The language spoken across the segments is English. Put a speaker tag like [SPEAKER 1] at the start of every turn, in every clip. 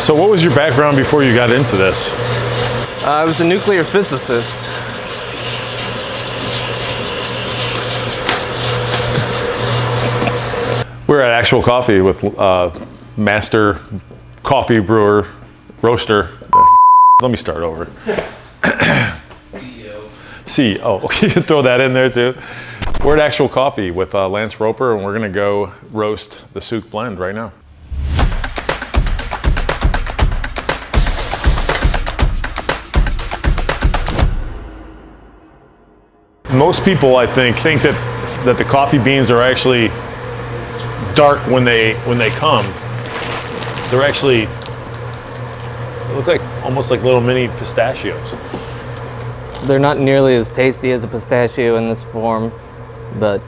[SPEAKER 1] So what was your background before you got into this?
[SPEAKER 2] I was a nuclear physicist.
[SPEAKER 1] We're at Actual Coffee with master coffee brewer, roaster. Let me start over. CEO. Okay, you throw that in there too. We're at Actual Coffee with Lance Roper, and we're gonna go roast the Souk Blend right now. Most people, I think that the coffee beans are actually dark when they come. They're actually look like almost like little mini pistachios.
[SPEAKER 2] They're not nearly as tasty as a pistachio in this form, but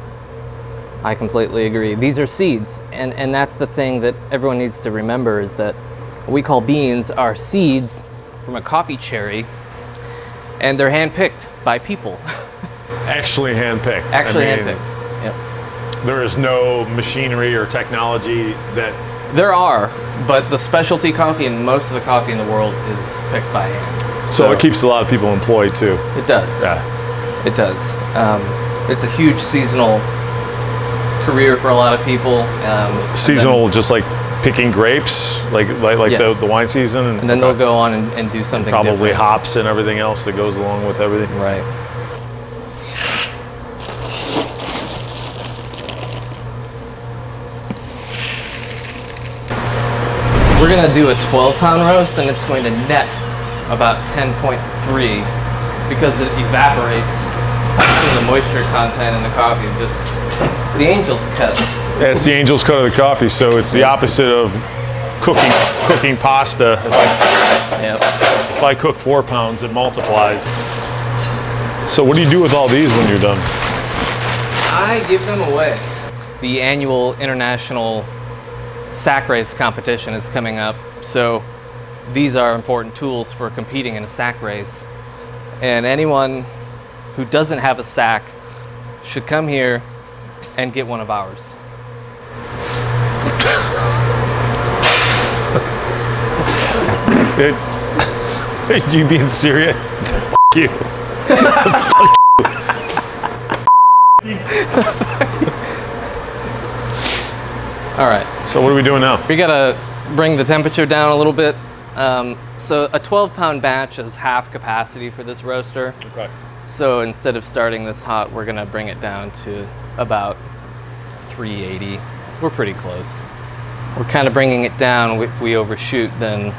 [SPEAKER 2] I completely agree. These are seeds, and that's the thing that everyone needs to remember, is that what we call beans are seeds from a coffee cherry, and they're handpicked by people.
[SPEAKER 1] Actually handpicked.
[SPEAKER 2] Actually handpicked, yep.
[SPEAKER 1] There is no machinery or technology that...
[SPEAKER 2] There are, but the specialty coffee and most of the coffee in the world is picked by hand.
[SPEAKER 1] So it keeps a lot of people employed too.
[SPEAKER 2] It does.
[SPEAKER 1] Yeah.
[SPEAKER 2] It does. It's a huge seasonal career for a lot of people.
[SPEAKER 1] Seasonal, just like picking grapes, like
[SPEAKER 2] yes.
[SPEAKER 1] the wine season.
[SPEAKER 2] And then they'll go on and do something
[SPEAKER 1] probably
[SPEAKER 2] different.
[SPEAKER 1] hops and everything else that goes along with everything.
[SPEAKER 2] Right. We're gonna do a 12-pound roast, and it's going to net about 10.3 because it evaporates some of the moisture content in the coffee. It's the angel's cut.
[SPEAKER 1] Yeah, it's the angel's cut of the coffee, so it's the opposite of cooking pasta. If I cook 4 pounds, it multiplies. So what do you do with all these when you're done?
[SPEAKER 2] I give them away. The annual international sack race competition is coming up, so these are important tools for competing in a sack race. And anyone who doesn't have a sack should come here and get one of ours.
[SPEAKER 1] You being serious? F you.
[SPEAKER 2] All right.
[SPEAKER 1] So what are we doing now?
[SPEAKER 2] We gotta bring the temperature down a little bit. So a 12-pound batch is half capacity for this roaster.
[SPEAKER 1] Okay.
[SPEAKER 2] So instead of starting this hot, we're gonna bring it down to about 380. We're pretty close. We're kind of bringing it down. If we overshoot, then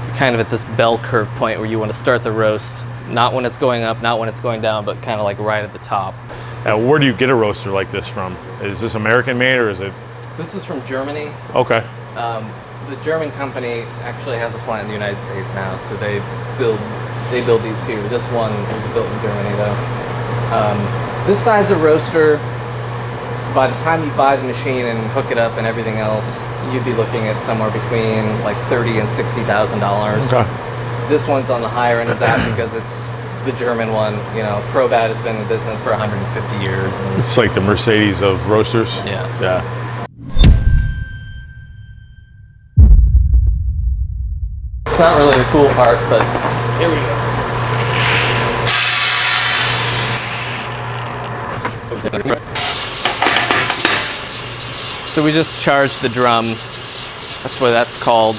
[SPEAKER 2] you're kind of at this bell curve point where you want to start the roast, not when it's going up, not when it's going down, but kind of like right at the top.
[SPEAKER 1] Where do you get a roaster like this from? Is this American made or is it?
[SPEAKER 2] This is from Germany.
[SPEAKER 1] Okay.
[SPEAKER 2] The German company actually has a plant in the United States now, so they build these here. This one was built in Germany though. This size of roaster, by the time you buy the machine and hook it up and everything else, you'd be looking at somewhere between like $30,000 and $60,000.
[SPEAKER 1] Okay.
[SPEAKER 2] This one's on the higher end of that because it's the German one. You know, Probat has been in business for 150 years.
[SPEAKER 1] It's like the Mercedes of roasters.
[SPEAKER 2] Yeah.
[SPEAKER 1] Yeah.
[SPEAKER 2] It's not really the cool part, but here we go. So we just charged the drum. That's what that's called.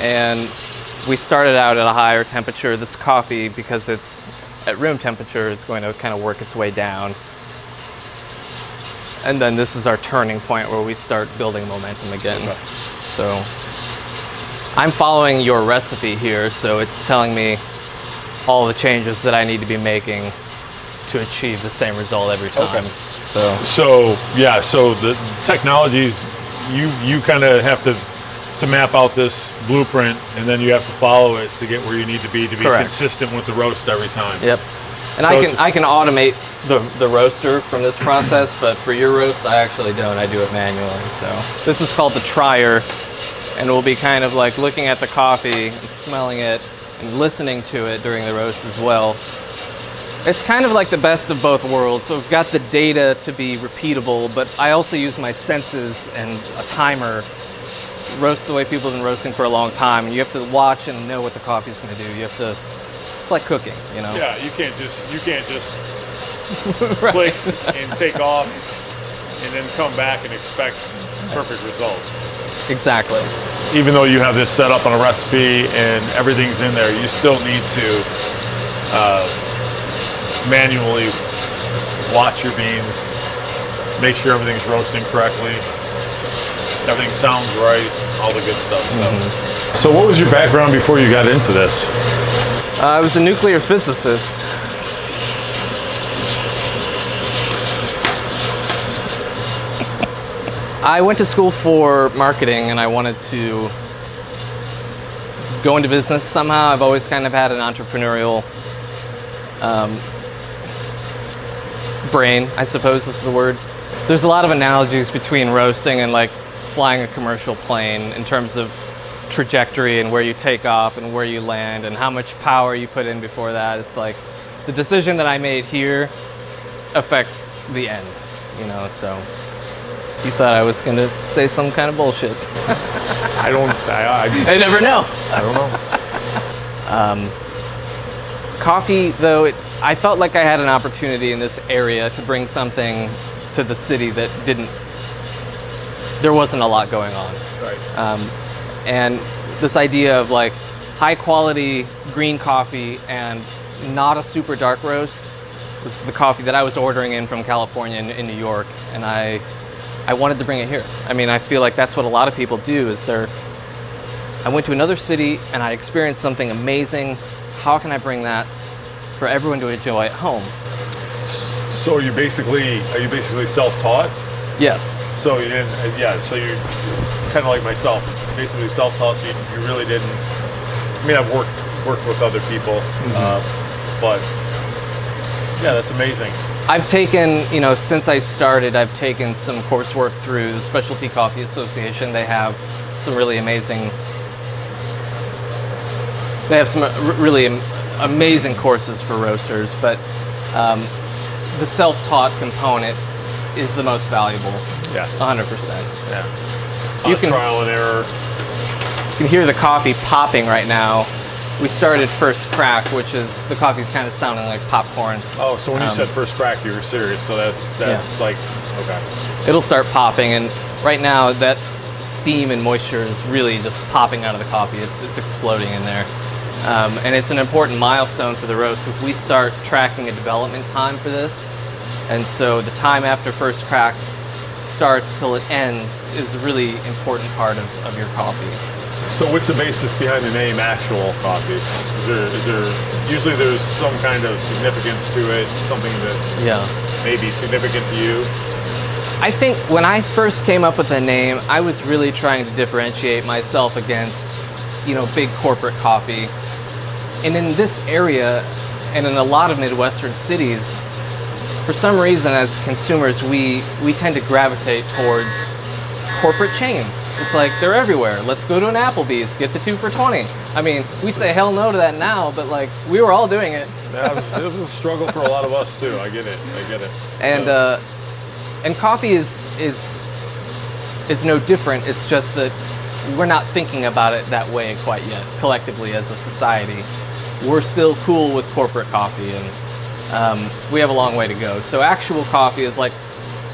[SPEAKER 2] And we started out at a higher temperature. This coffee, because it's at room temperature, is going to kind of work its way down. And then this is our turning point where we start building momentum again. Okay. So I'm following your recipe here, so it's telling me all the changes that I need to be making to achieve the same result every time. Okay.
[SPEAKER 1] So the technology, you kind of have to map out this blueprint, and then you have to follow it to get where you need to be
[SPEAKER 2] Correct.
[SPEAKER 1] Consistent with the roast every time.
[SPEAKER 2] Yep. And so I can automate the roaster from this process, but for your roast, I actually don't. I do it manually. So this is called the trier, and we'll be kind of like looking at the coffee and smelling it and listening to it during the roast as well. It's kind of like the best of both worlds. So we've got the data to be repeatable, but I also use my senses and a timer roast the way people have been roasting for a long time, and you have to watch and know what the coffee's going to do. You have to. It's like cooking, you know.
[SPEAKER 1] Yeah, you can't just right. Click and take off, and then come back and expect perfect results.
[SPEAKER 2] Exactly.
[SPEAKER 1] Even though you have this set up on a recipe and everything's in there, you still need to manually watch your beans, make sure everything's roasting correctly, everything sounds right, all the good stuff. Mm-hmm. So what was your background before you got into this?
[SPEAKER 2] I was a nuclear physicist. I went to school for marketing, and I wanted to go into business somehow. I've always kind of had an entrepreneurial brain, I suppose is the word. There's a lot of analogies between roasting and like flying a commercial plane in terms of trajectory and where you take off and where you land and how much power you put in before that. It's like the decision that I made here affects the end, you know, so. You thought I was going to say some kind of bullshit.
[SPEAKER 1] I
[SPEAKER 2] never know.
[SPEAKER 1] I don't know.
[SPEAKER 2] Coffee, though, I felt like I had an opportunity in this area to bring something to the city that there wasn't a lot going on.
[SPEAKER 1] Right.
[SPEAKER 2] And this idea of like high quality green coffee and not a super dark roast was the coffee that I was ordering in from California in New York, and I wanted to bring it here. I mean, I feel like that's what a lot of people do is I went to another city and I experienced something amazing. How can I bring that for everyone to enjoy at home?
[SPEAKER 1] So are you basically self-taught?
[SPEAKER 2] Yes.
[SPEAKER 1] So you didn't, so you're kind of like myself, basically self-taught, so you really didn't, I mean, I've worked with other people, but yeah, that's amazing.
[SPEAKER 2] I've taken, since I started, I've taken some coursework through the Specialty Coffee Association. They have some really amazing courses for roasters, but the self-taught component is the most valuable.
[SPEAKER 1] Yeah.
[SPEAKER 2] 100%.
[SPEAKER 1] Yeah.
[SPEAKER 2] You can
[SPEAKER 1] trial and error.
[SPEAKER 2] You can hear the coffee popping right now. We started first crack, which is the coffee's kind of sounding like popcorn.
[SPEAKER 1] Oh, so when you said first crack, you were serious. So that's like, okay.
[SPEAKER 2] It'll start popping, and right now that steam and moisture is really just popping out of the coffee. It's exploding in there. And it's an important milestone for the roast because we start tracking a development time for this. And so the time after first crack starts till it ends is a really important part of your coffee.
[SPEAKER 1] So what's the basis behind the name Actual Coffee? Is there usually there's some kind of significance to it, something that may be significant to you?
[SPEAKER 2] I think when I first came up with the name, I was really trying to differentiate myself against, big corporate coffee. And in this area, and in a lot of Midwestern cities, for some reason as consumers, we tend to gravitate towards corporate chains. It's like they're everywhere. Let's go to an Applebee's, get the 2 for $20. I mean, we say hell no to that now, but like we were all doing it.
[SPEAKER 1] Yeah, it was a struggle for a lot of us too. I get it.
[SPEAKER 2] And coffee is no different. It's just that we're not thinking about it that way quite yet. Collectively as a society, we're still cool with corporate coffee, and we have a long way to go. So actual coffee is like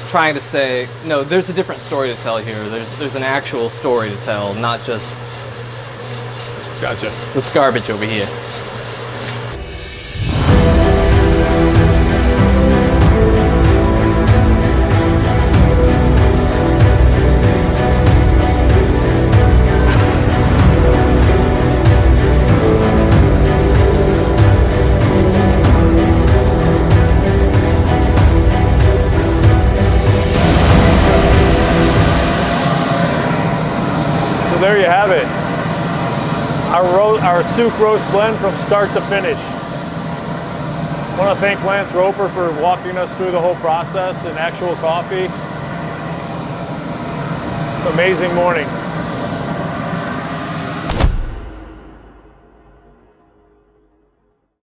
[SPEAKER 2] trying to say, no, there's a different story to tell here. There's an actual story to tell, not just this garbage over here.
[SPEAKER 1] There you have it. Our Souk roast blend from start to finish. I want to thank Lance Roper for walking us through the whole process and Actual Coffee. Amazing morning.